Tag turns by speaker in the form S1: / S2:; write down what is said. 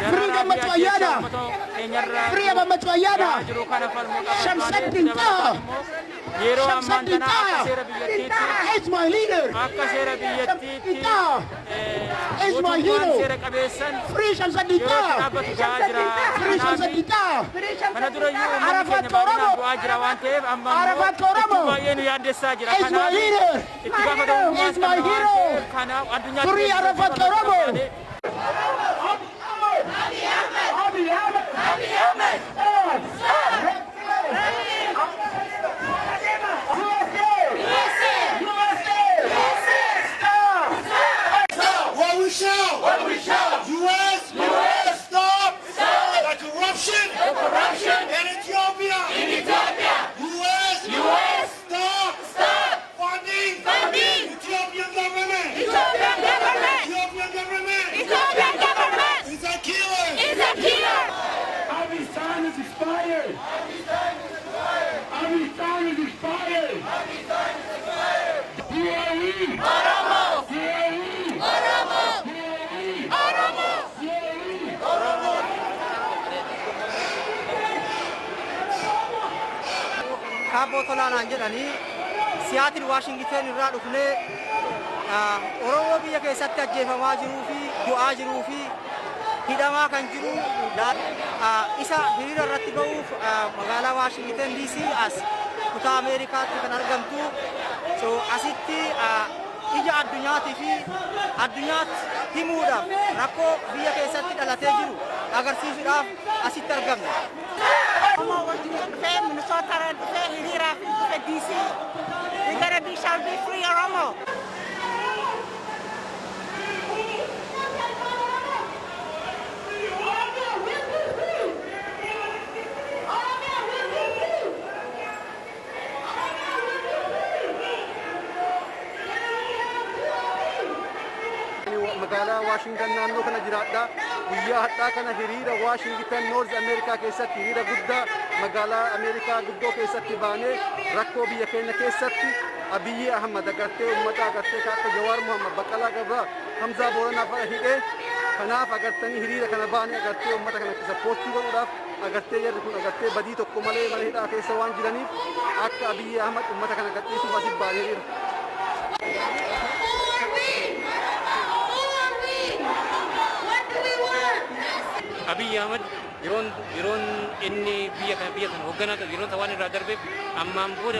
S1: Free Matwayana. Free Matwayana. Shamsuddin Taha. Shamsuddin Taha is my leader. Shamsuddin Taha is my hero. Free Shamsuddin Taha. Free Shamsuddin Taha. Arafat Oromo. Arafat Oromo is my leader. Is my hero. Free Arafat Oromo.
S2: What we shout. US, stop the corruption in Ethiopia. US, stop funding Ethiopian government. Ethiopian government is a killer. Abiy's time is expired. Abiy's time is expired. Who are we? Oromo.
S3: Kabo tolaan jedhani siyaatiin Waashingten irraa dhufnee Oromoo biyya keessatti ajjeefamaa jiruu fi du'aa jiruu fi hidhamaa kan jiru isa hiriira irratti ba'uuf magaalaa Waashingten DC as kutaa Ameerikaatti kan argamtu so asitti ija addunyaatii fi addunyaatti himuudhaaf rakkoo biyya keessatti dhalatee jiru agarsiisuudhaaf asitti argamna.
S4: Minnesota hiriira DC. We shall be free Oromo.
S5: magaalaa Washington naannoo kana jiraadha. Guyyaa hadhaa kana hiriira Washington North America keessatti hiriira guddaa magaalaa Ameerikaa guddoo keessatti baanee rakkoo biyya keenya keessatti Abiy Ahmed agartee uummata agartee akka Jawaar Mohammad Baqqalaa Gabraa Hamzaa Booranaa fa'a hidhee kanaaf agartanii hiriira kana baanee agartee uummata kana sappoortii godhuudhaaf agartee jarri kun agartee badii tokko malee mana hidhaa keessa waan jiraniif akka Abiy Ahmed uummata kana gadhiisuuf asii baanee jira.
S6: Abiy Ahmed yeroon inni biyya kana hoogganaa yeroon waan irraa darbeef ammaan booda